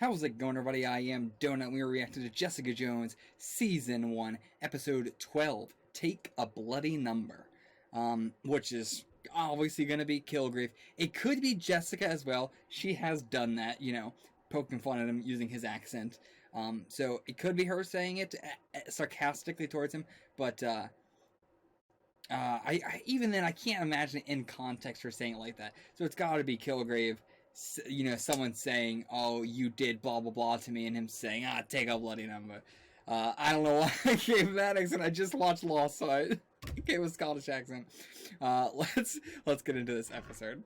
How's it going, everybody? I am Donut. We are reacting to Jessica Jones, Season 1, Episode 12, Take a Bloody Number. Which is obviously going to be Kilgrave. It could be Jessica as well. She has done that, poking fun at him using his accent. So it could be her saying it sarcastically towards him, but I even then I can't imagine it in context her saying it like that. So it's got to be Kilgrave. Someone saying, "Oh, you did blah blah blah" to me, and him saying, "Ah, take a bloody number." I don't know why I gave that accent. I just watched Lost, so I gave a Scottish accent. Let's get into this episode.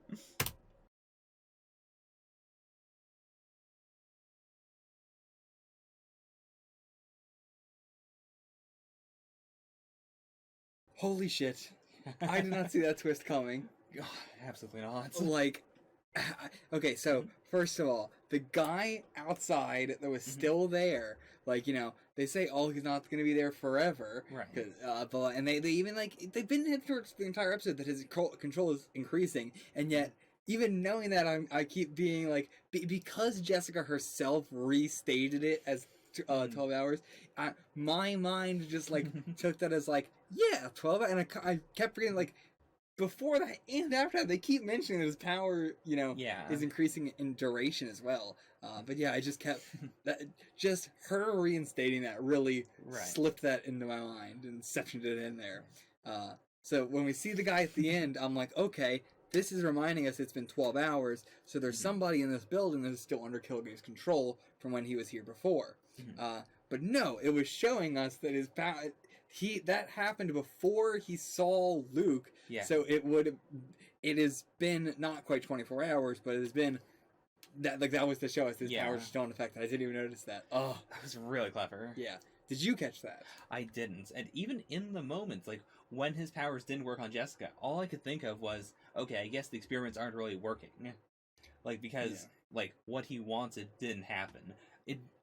Holy shit! I did not see that twist coming. God, absolutely not. It's like, okay, so first of all, the guy outside that was still there, they say, "Oh, he's not going to be there forever," right? And they even they've been hinting towards the entire episode that his control is increasing, and yet even knowing that, I keep being like, because Jessica herself restated it as 12 hours, my mind just took that as 12, and I kept forgetting before that and after that, they keep mentioning that his power, is increasing in duration as well. But yeah, I just kept that. Just her reinstating that really slipped that into my mind and sectioned it in there. So when we see the guy at the end, I'm like, okay, this is reminding us it's been 12 hours. So there's somebody in this building that is still under Kilgrave's control from when he was here before. But no, it was showing us that his power. That happened before he saw Luke. Yeah. So it has been not quite 24 hours, but it has been that was to show us his powers still in effect. I didn't even notice that. Oh, that was really clever. Yeah. Did you catch that? I didn't. And even in the moments, when his powers didn't work on Jessica, all I could think of was, okay, I guess the experiments aren't really working. Because what he wanted didn't happen.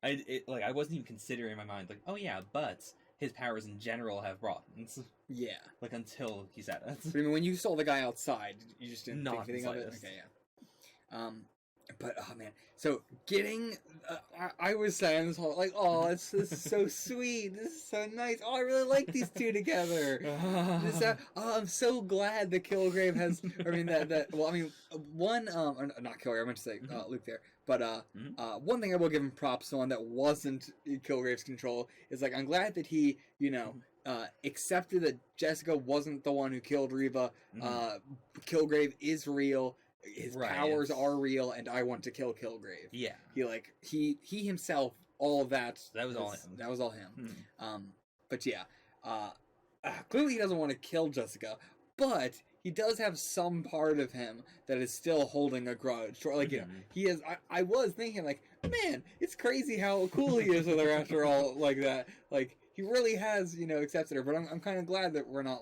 I wasn't even considering in my mind, oh yeah, but his powers in general have broadened. Yeah. Until he said it. But I mean, when you saw the guy outside, you just didn't think anything of it? Okay, yeah. But, oh man, so getting, I was saying this whole, oh, this is so sweet, this is so nice, oh, I really like these two together. I'm so glad that Kilgrave has, one, not Kilgrave, I meant to say Luke there, but one thing I will give him props on that wasn't in Kilgrave's control is, I'm glad that he, accepted that Jessica wasn't the one who killed Reva, Kilgrave is real, his powers are real, and I want to kill Kilgrave. Yeah. He himself, all of that. That was all him. That was all him. But yeah, clearly he doesn't want to kill Jessica, but he does have some part of him that is still holding a grudge. He is. I was thinking, man, it's crazy how cool he is with her after all, that. He really has, accepted her. But I'm kind of glad that we're not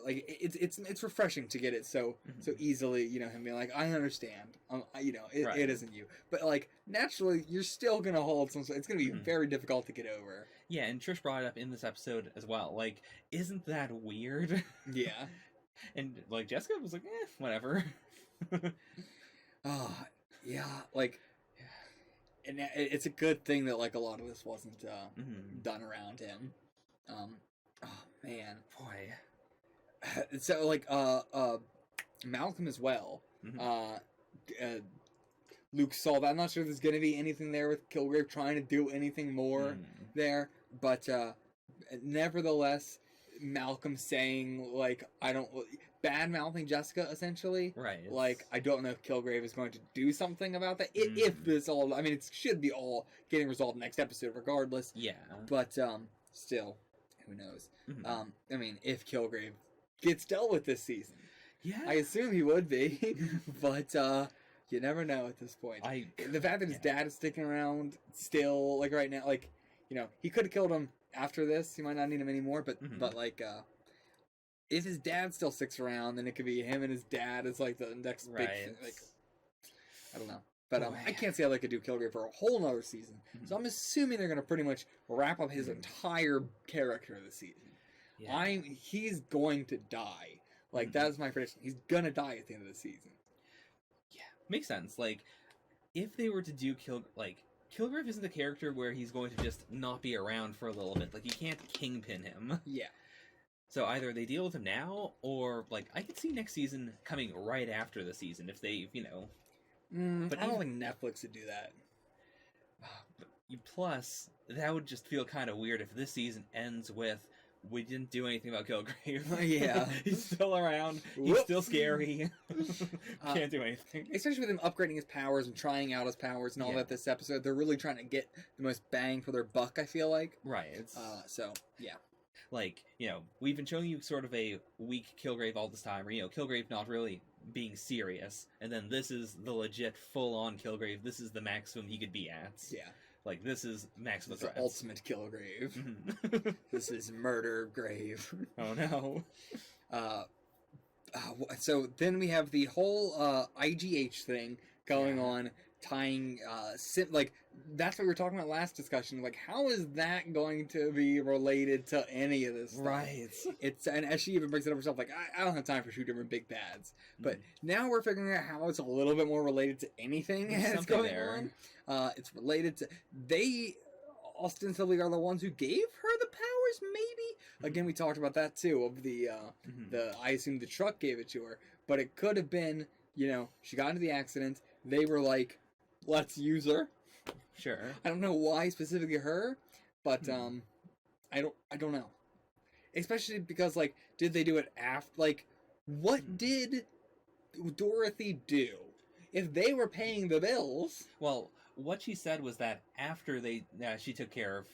it's refreshing to get it so easily, him being I understand, it isn't you, but naturally you're still gonna hold some. It's gonna be very difficult to get over. Yeah, and Trish brought it up in this episode as well. Isn't that weird? Yeah. And Jessica was whatever. Yeah, and it's a good thing that a lot of this wasn't done around him. Oh man, boy. So Malcolm as well. Luke saw that. I'm not sure if there's gonna be anything there with Kilgrave trying to do anything more there, but nevertheless, Malcolm saying I don't bad mouthing Jessica essentially. Right. I don't know if Kilgrave is going to do something about that. If this all, it should be all getting resolved next episode regardless. Yeah. But still, who knows? If Kilgrave gets dealt with this season. Yeah. I assume he would be, but you never know at this point. The fact that his dad is sticking around still, right now, he could have killed him after this. He might not need him anymore, but if his dad still sticks around, then it could be him and his dad as the next big thing. I don't know. But I can't see how they could do Kilgrave for a whole nother season. So I'm assuming they're going to pretty much wrap up his entire character this season. Yeah. He's going to die. That's my prediction. He's gonna die at the end of the season. Yeah, makes sense. if they were to do Kilgrave isn't the character where he's going to just not be around for a little bit. Like, you can't kingpin him. Yeah. So either they deal with him now, or, like, I could see next season coming right after the season if they, But I don't think Netflix would do that. Plus, that would just feel kind of weird if this season ends with, we didn't do anything about Kilgrave. Yeah. He's still around. He's Whoops. still scary. Can't do anything. Especially with him upgrading his powers and trying out his powers and all Yeah. that this episode. They're really trying to get the most bang for their buck, I feel like. Right. So, yeah. Like, we've been showing you sort of a weak Kilgrave all this time, or, Kilgrave not really being serious, and then this is the legit full-on Kilgrave. This is the maximum he could be at. Yeah. Like, this is maximum It's the threats. ultimate Kilgrave. Mhm. This is murder grave. Oh, no. So then we have the whole IGH thing going on, tying that's what we were talking about last discussion. Like, how is that going to be related to any of this stuff? Right. And as she even brings it up herself, like, I don't have time for 2 different big bads. But now we're figuring out how it's a little bit more related to anything There's that's something going there. on. It's related to they ostensibly are the ones who gave her the powers. Maybe again, we talked about that too. Of the I assume the truck gave it to her, but it could have been she got into the accident. They were like, let's use her. Sure. I don't know why specifically her, but I don't know. Especially because did they do it after? What did Dorothy do? If they were paying the bills, Well, what she said was that after she took care of,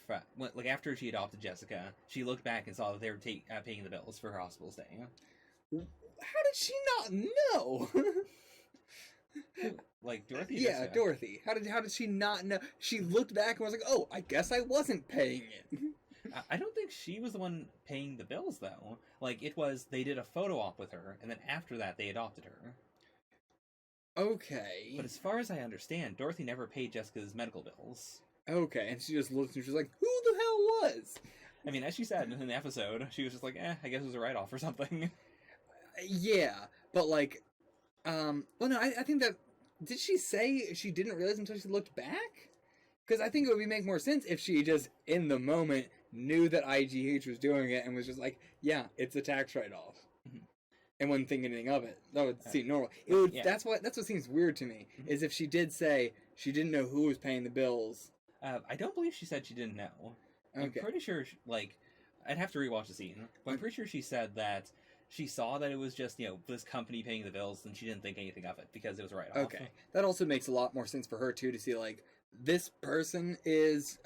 after she adopted Jessica, she looked back and saw that they were paying the bills for her hospital stay. how did she not know? Like Dorothy. Yeah, Jessica. Dorothy. How did she not know? She looked back and was like, "Oh, I guess I wasn't paying it." I don't think she was the one paying the bills though. It was they did a photo op with her, and then after that they adopted her. Okay. But as far as I understand, Dorothy never paid Jessica's medical bills. Okay, and she just looked and she was like, "Who the hell was?" I mean, as she said in the episode, she was just like, I guess it was a write-off or something. Yeah, but well, no, I think that did she say she didn't realize until she looked back? Because I think it would make more sense if she just in the moment knew that IGH was doing it and was just like, "Yeah, it's a tax write-off," and wouldn't think anything of it. That would seem normal. It would. Yeah. That's what seems weird to me. Is if she did say she didn't know who was paying the bills. I don't believe she said she didn't know. Okay. I'm pretty sure, I'd have to rewatch the scene, but I'm pretty sure she said that she saw that it was just, this company paying the bills, and she didn't think anything of it because it was a write-off. Okay, that also makes a lot more sense for her too to see this person is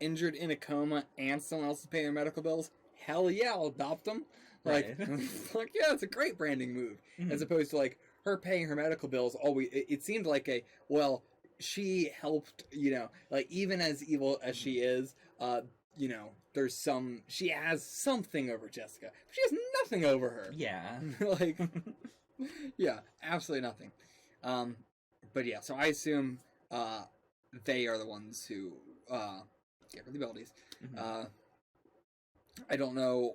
injured in a coma and someone else is paying their medical bills. Hell yeah, I'll adopt them. Right. Yeah, it's a great branding move. As opposed to her paying her medical bills. It seemed like she helped. Even as evil as she is, she has something over Jessica. She has nothing over her. Yeah. Yeah, absolutely nothing. But yeah, so I assume they are the ones who get her the abilities. I don't know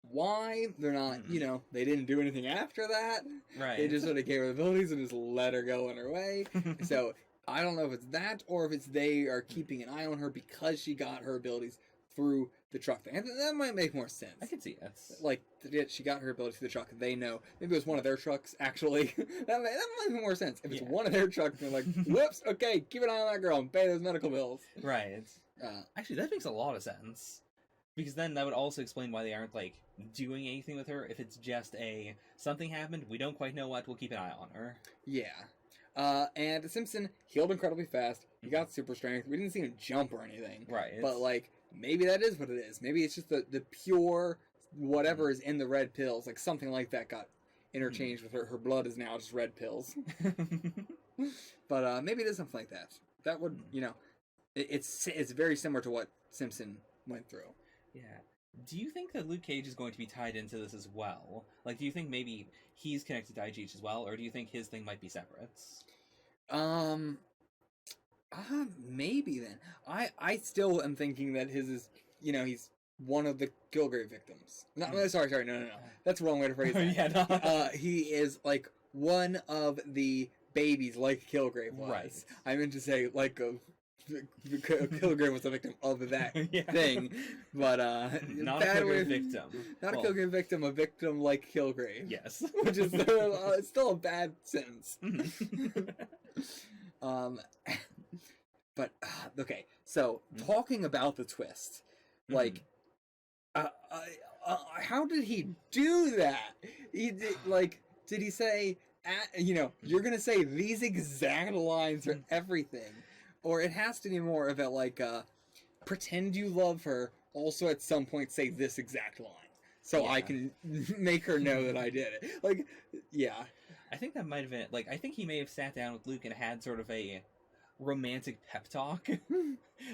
why they're not, they didn't do anything after that. Right. They just sort of gave her the abilities and just let her go on her way. So I don't know if it's that or if it's they are keeping an eye on her because she got her abilities through the truck thing. And that might make more sense. I can see that. She got her ability through the truck. They know. Maybe it was one of their trucks, actually. that might make more sense. If it's one of their trucks, they're like, whoops, okay, keep an eye on that girl and pay those medical bills. Right. Actually, that makes a lot of sense. Because then that would also explain why they aren't, doing anything with her. If it's just something happened, we don't quite know what, we'll keep an eye on her. Yeah. And Simpson healed incredibly fast. He got super strength. We didn't see him jump or anything. Right. But, maybe that is what it is. Maybe it's just the pure whatever is in the red pills. Something like that got interchanged with her. Her blood is now just red pills. But maybe it is something like that. That would, it's very similar to what Simpson went through. Yeah. Do you think that Luke Cage is going to be tied into this as well? Do you think maybe he's connected to IGH as well, or do you think his thing might be separate? Maybe then. I still am thinking that his is, he's one of the Kilgrave victims. No, sorry, no. That's the wrong way to phrase it. Yeah, no. He is, one of the babies like Kilgrave was. Right. I meant to say like Kilgrave was a victim of that Yeah. thing, but Not a bad way- Kilgrave victim. Not Well, a Kilgrave victim, a victim like Kilgrave. Yes. Which is still a bad sentence. But okay, so talking about the twist, like, how did he do that? He did, like, did he say, you're gonna say these exact lines for everything, or it has to be more of a like, pretend you love her, also at some point say this exact line, so I Yeah. can make her know that I did it. Like, yeah. I think that might have been like I think he may have sat down with Luke and had sort of a romantic pep talk.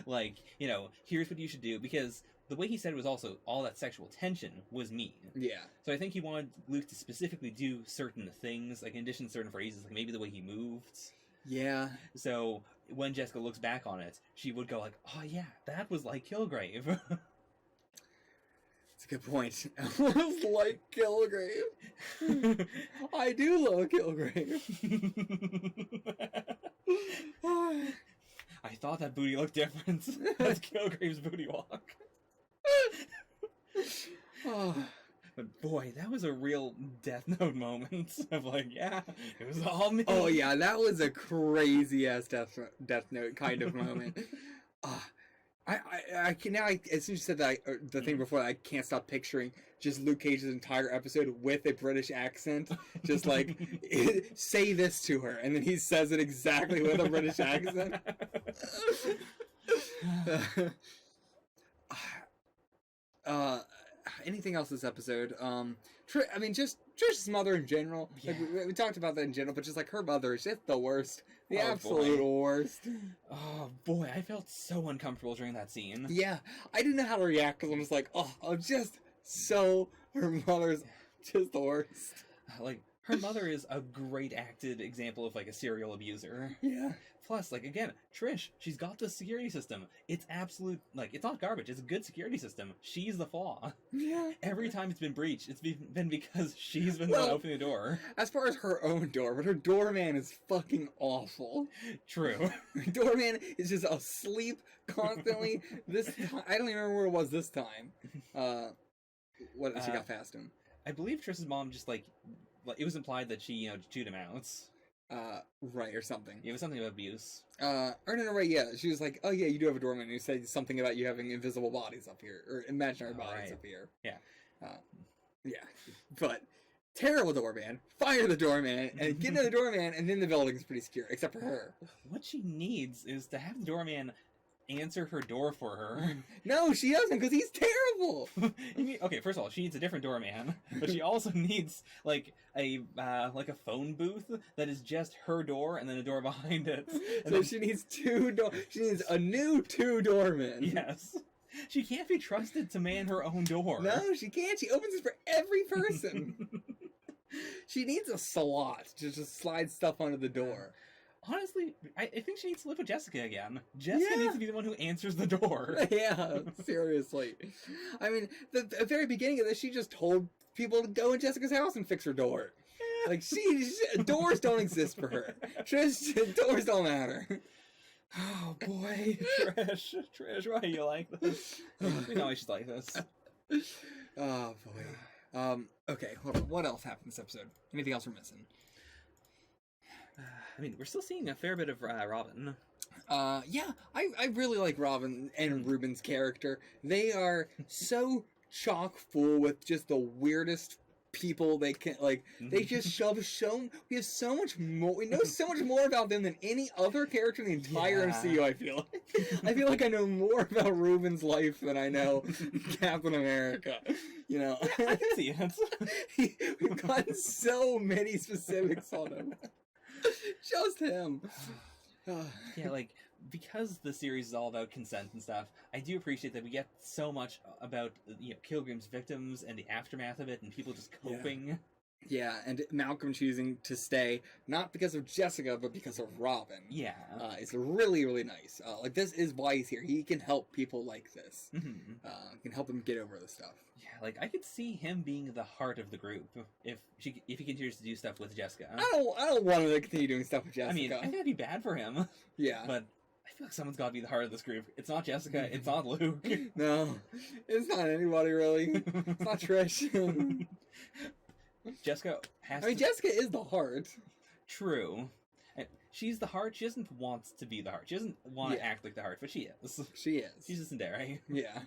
Like, here's what you should do, because the way he said it was also all that sexual tension was mean. Yeah. So I think he wanted Luke to specifically do certain things, like in addition to certain phrases, like maybe the way he moved. Yeah. So when Jessica looks back on it, she would go like, "Oh yeah, that was like Kilgrave." It's a good point. Almost like Kilgrave. I do love Kilgrave. I thought that booty looked different. That's Kilgrave's booty walk. Oh. But boy, that was a real Death Note moment of like, yeah, it was all me. Oh yeah, that was a crazy ass Death Note kind of moment. I can now. As soon as you said that, the thing before that, I can't stop picturing just Luke Cage's entire episode with a British accent, just like say this to her, and then he says it exactly with a British accent. Anything else this episode? I mean, just Trish's mother in general. Like, Yeah. we talked about that in general, but just like her mother is just the worst, the Oh, absolute boy. worst. Oh boy, I felt so uncomfortable during that scene. Yeah, I didn't know how to react because I'm just like, I'm just so her mother's just the worst. Like, her mother is a great acted example of like a serial abuser. Yeah. Plus, like, again, Trish, she's got the security system. It's absolute, like, it's not garbage. It's a good security system. She's the flaw. Yeah. Every time it's been breached, it's been because she's been the one opening the door. As far as her own door, but her doorman is fucking awful. True. Her doorman is just asleep constantly. I don't even remember where it was this time. What she got past him? I believe Trish's mom just, like, it was implied that she, chewed him out. Right, or something. It was something about abuse. Or no, right, yeah. She was like, oh yeah, you do have a doorman. You said something about you having invisible bodies up here, or imaginary bodies up here. Yeah. Yeah. But, terrible doorman. Fire the doorman, and get into the doorman, and then the building's pretty secure, except for her. What she needs is to have the doorman answer her door for her. No, she doesn't, because he's terrible! Okay, first of all, she needs a different doorman, but she also needs like a phone booth that is just her door and then a door behind it. And So then, she needs she needs a new two doormen. yes, she can't be trusted to man her own door. No, she can't. She opens it for every person. She needs a slot to just slide stuff under the door. Honestly, I think she needs to live with Jessica again. Jessica needs to be the one who answers the door. Yeah, seriously. I mean, the very beginning of this, she just told people to go in Jessica's house and fix her door. Like, doors don't exist for her. Doors don't matter. Oh boy, Trish, why are you like this? We know why she's like this. Oh boy. Okay, hold on. What else happened this episode? Anything else we're missing? I mean, we're still seeing a fair bit of Robin. Yeah, I really like Robin and Ruben's character. They are so chock full with just the weirdest people they can, like, they just we have so much more, we know so much more about them than any other character in the entire Yeah. MCU, I feel like. I feel like I know more about Ruben's life than I know Captain America, you know? I can see it. We've gotten so many specifics on him. Just him. Yeah, like, because the series is all about consent and stuff, I do appreciate that we get so much about, Kilgrim's victims and the aftermath of it and people just coping. Yeah, and Malcolm choosing to stay, not because of Jessica, but because of Robin. Yeah. It's really, really nice. Like, this is why he's here. He can help people like this. Mhm. Can help them get over the stuff. Yeah, like I could see him being the heart of the group if he continues to do stuff with Jessica. I don't want him to continue doing stuff with Jessica. I mean, I think that'd be bad for him. Yeah. But I feel like someone's got to be the heart of this group. It's not Jessica. It's not Luke. No, it's not anybody really. It's not Trish. Jessica has. I mean, Jessica is the heart. True. And she's the heart. She doesn't want to be the heart. She doesn't want to act like the heart, but she is. She is. She's a tsundere. Yeah.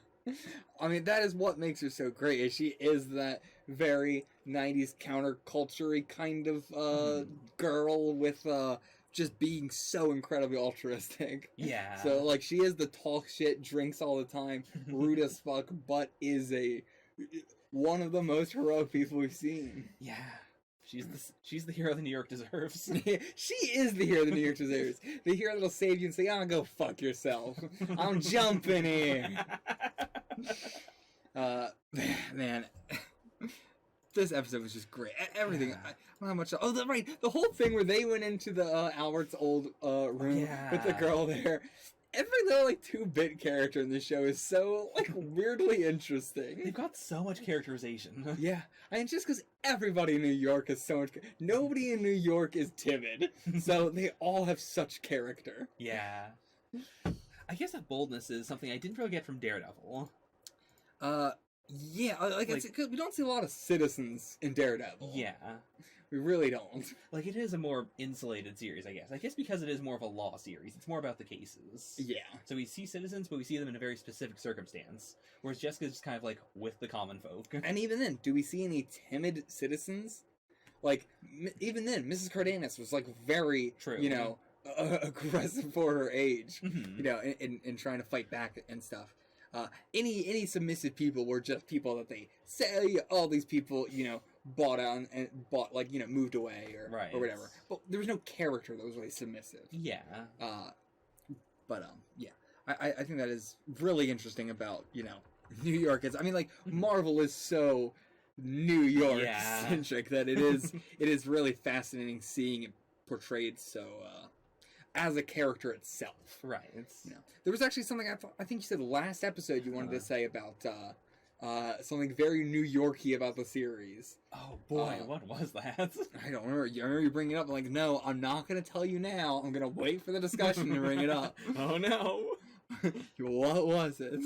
I mean, that is what makes her so great. Is she is that very 90s counterculture kind of girl with just being so incredibly altruistic. Yeah. So, like, she is the talk shit, drinks all the time, rude as fuck, but is one of the most heroic people we've seen. Yeah. She's the hero that New York deserves. She is the hero that New York deserves. The hero that'll save you and say, go fuck yourself. I'm jumping in. Man, this episode was just great. Everything. Yeah. I don't know how much. Oh, right. The whole thing where they went into the Albert's old room with the girl there. Every little 2-bit character in the show is so weirdly interesting. They've got so much characterization. Yeah, I mean, just because everybody in New York has so much. Nobody in New York is timid, so they all have such character. Yeah. I guess that boldness is something I didn't really get from Daredevil. Yeah, it's, we don't see a lot of citizens in Daredevil. Yeah. We really don't. Like, it is a more insulated series, I guess. I guess because it is more of a law series. It's more about the cases. Yeah. So we see citizens, but we see them in a very specific circumstance. Whereas Jessica's just kind of with the common folk. And even then, do we see any timid citizens? Even then, Mrs. Cardenas was, very, True. aggressive for her age. Mhm. In trying to fight back and stuff. Any submissive people were just people that they say all these people, bought out and bought, moved away or whatever. But there was no character that was really submissive. Yeah. Yeah. I think that is really interesting about, New York. Marvel is so New York centric that it is really fascinating seeing it portrayed so as a character itself. Right. There was actually something I think you said last episode you wanted to say about something very New Yorky about the series. Oh boy, what was that? I don't remember. I remember you bringing it up. I'm like, no, I'm not going to tell you now. I'm going to wait for the discussion to bring it up. Oh no. What was it?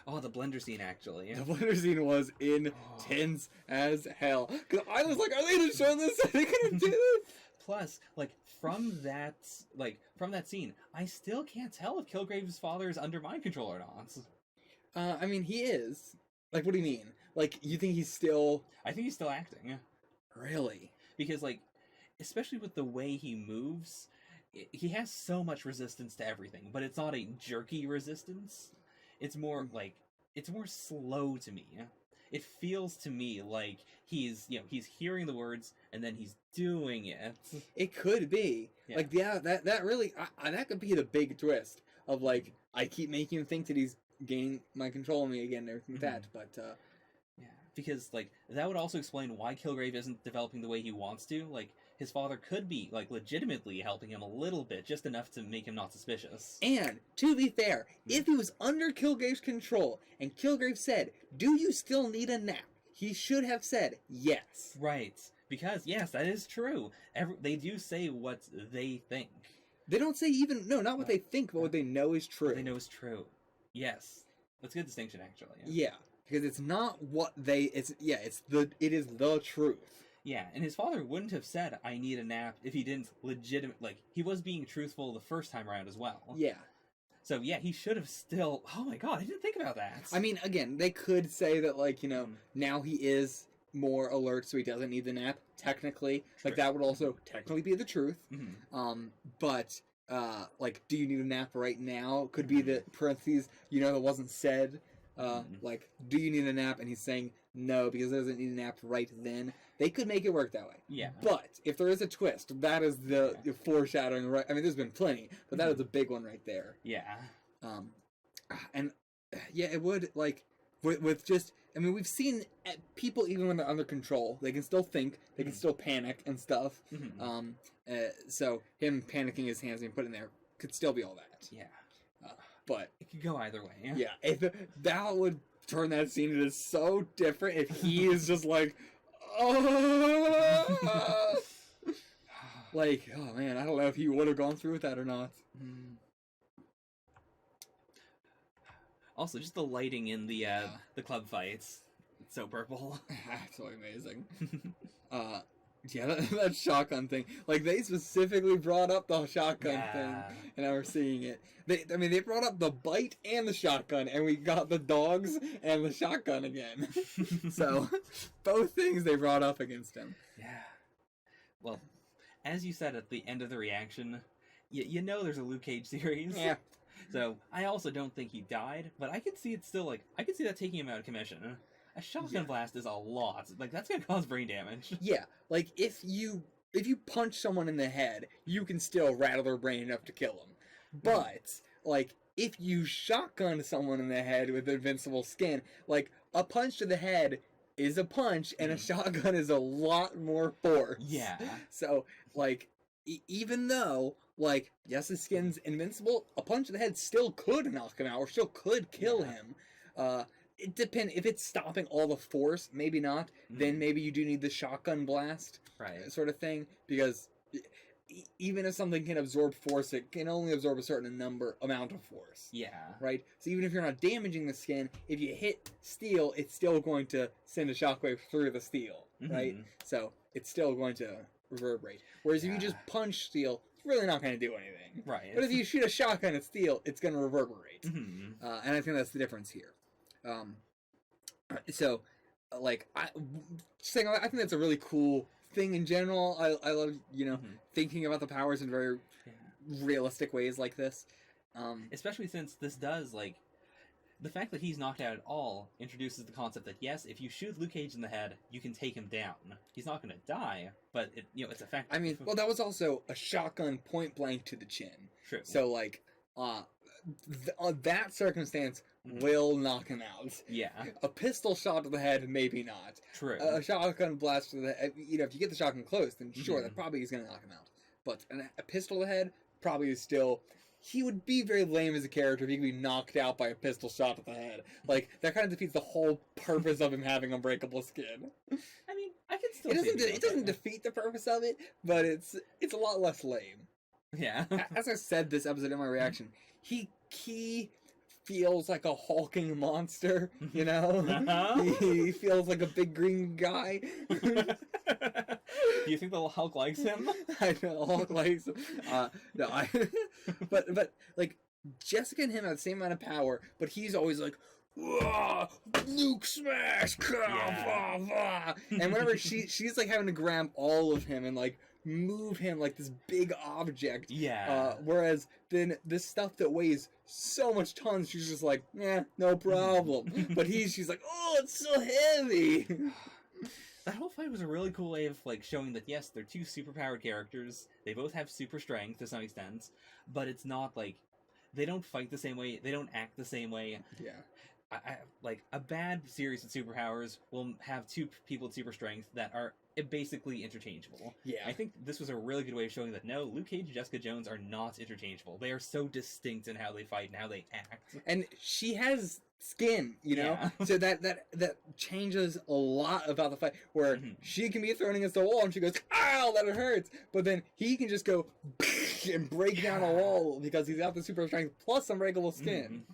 Oh, the blender scene, actually. The blender scene was intense as hell. Because I was like, are they going to show this? Are they going to do this? Plus, from that scene, I still can't tell if Kilgrave's father is under mind control or not. He is. What do you mean? You think he's still... I think he's still acting. Really? Because, especially with the way he moves, he has so much resistance to everything, but it's not a jerky resistance. It's more, it's more slow to me. It feels to me like he's hearing the words and then he's doing it. It could be. Yeah. That really... that could be the big twist of, I keep making him think that he's gain my control of me again and everything like that, but yeah, because that would also explain why Kilgrave isn't developing the way he wants to. His father could be legitimately helping him a little bit, just enough to make him not suspicious. And to be fair, if he was under Kilgrave's control and Kilgrave said, "Do you still need a nap?" he should have said yes. Right, because yes, that is true. They do say what they think. They don't say not what they think, but what they know is true. What they know is true. Yes, that's a good distinction, actually. Yeah, because it's not what it is the truth. Yeah, and his father wouldn't have said, "I need a nap," if he didn't he was being truthful the first time around as well. Yeah. So yeah, he should have still. Oh my god, I didn't think about that. Again, they could say that now he is more alert, so he doesn't need the nap. Technically, that would also technically be the truth. Mm-hmm. But. Do you need a nap right now? Could be the parentheses, that wasn't said. Do you need a nap? And he's saying no because he doesn't need a nap right then. They could make it work that way. Yeah. But if there is a twist, that is the foreshadowing, right? There's been plenty, but that is a big one right there. Yeah. And yeah, it would, with just, I mean, we've seen people, even when they're under control, they can still think, they can still panic and stuff. So him panicking his hands being put in there could still be all that. Yeah. But it could go either way. yeah, if that would turn that scene into so different if he is just like, oh, like, oh man, I don't know if he would have gone through with that or not. Also, just the lighting in the club fights, it's so purple. Absolutely amazing. Yeah, that shotgun thing. Like, they specifically brought up the shotgun thing, and now we're seeing it. They brought up the bite and the shotgun, and we got the dogs and the shotgun again. So, both things they brought up against him. Yeah. Well, as you said at the end of the reaction, you know there's a Luke Cage series. Yeah. So, I also don't think he died, but I could see it still, like, I could see that taking him out of commission. A shotgun blast is a lot. Like, that's gonna cause brain damage. Yeah, like, if you punch someone in the head, you can still rattle their brain enough to kill them. But, like, if you shotgun someone in the head with invincible skin, like, a punch to the head is a punch, and a shotgun is a lot more force. Yeah. So, like, even though, like, yes, his skin's invincible, a punch to the head still could knock him out, or still could kill him. It depends. If it's stopping all the force, maybe not. Then maybe you do need the shotgun blast, right? Sort of thing. Because even if something can absorb force, it can only absorb a certain amount of force. Yeah. Right. So even if you're not damaging the skin, if you hit steel, it's still going to send a shockwave through the steel. Right. So it's still going to reverberate. Whereas if you just punch steel, it's really not going to do anything. Right. But if you shoot a shotgun at steel, it's going to reverberate. And I think that's the difference here. So, like, I think that's a really cool thing in general. I love, thinking about the powers in very realistic ways like this. Especially since this does, like, the fact that he's knocked out at all introduces the concept that, yes, if you shoot Luke Cage in the head, you can take him down. He's not going to die, but, it's effective. I mean, well, that was also a shotgun point blank to the chin. True. So, like, that circumstance will knock him out. Yeah. A pistol shot to the head, maybe not. True. A shotgun blast to the head, if you get the shotgun close, then sure, that probably is going to knock him out. But a pistol to the head probably is still... He would be very lame as a character if he could be knocked out by a pistol shot to the head. Like, that kind of defeats the whole purpose of him having unbreakable skin. I mean, I can still It doesn't defeat the purpose of it, but it's a lot less lame. Yeah. As I said this episode in my reaction, he feels like a hulking monster, He feels like a big green guy. Do you think the Hulk likes him? I know, Hulk likes him. No, but like, Jessica and him have the same amount of power, but he's always like, Luke smash! Yeah. And whenever she's like having to grab all of him and like move him like this big object. Yeah. Whereas then this stuff that weighs so much tons, she's just like, no problem. But she's like, oh, it's so heavy. That whole fight was a really cool way of, like, showing that, yes, they're two superpowered characters. They both have super strength to some extent, but it's not, like, they don't fight the same way. They don't act the same way. Yeah. Like, a bad series of superpowers will have two people with super strength that are basically interchangeable. Yeah. I think this was a really good way of showing that, no, Luke Cage and Jessica Jones are not interchangeable. They are so distinct in how they fight and how they act. And she has skin, Yeah. So that changes a lot about the fight, where she can be thrown against the wall and she goes, ow, that hurts, but then he can just go and break down a wall because he's got the super strength plus unbreakable skin.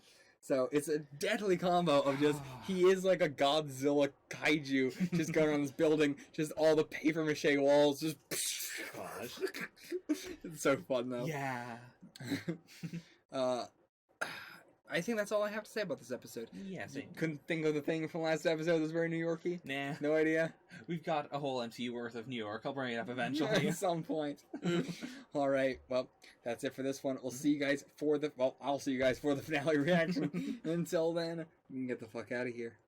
So it's a deadly combo of just, he is like a Godzilla kaiju just going around this building, just all the paper mache walls, just... Gosh. It's so fun though. Yeah. I think that's all I have to say about this episode. Yeah, same. Couldn't think of the thing from last episode that was very New Yorky? Nah. No idea? We've got a whole MCU worth of New York. I'll bring it up eventually. At some point. Alright, well, that's it for this one. We'll see you guys for the... Well, I'll see you guys for the finale reaction. Until then, you can get the fuck out of here.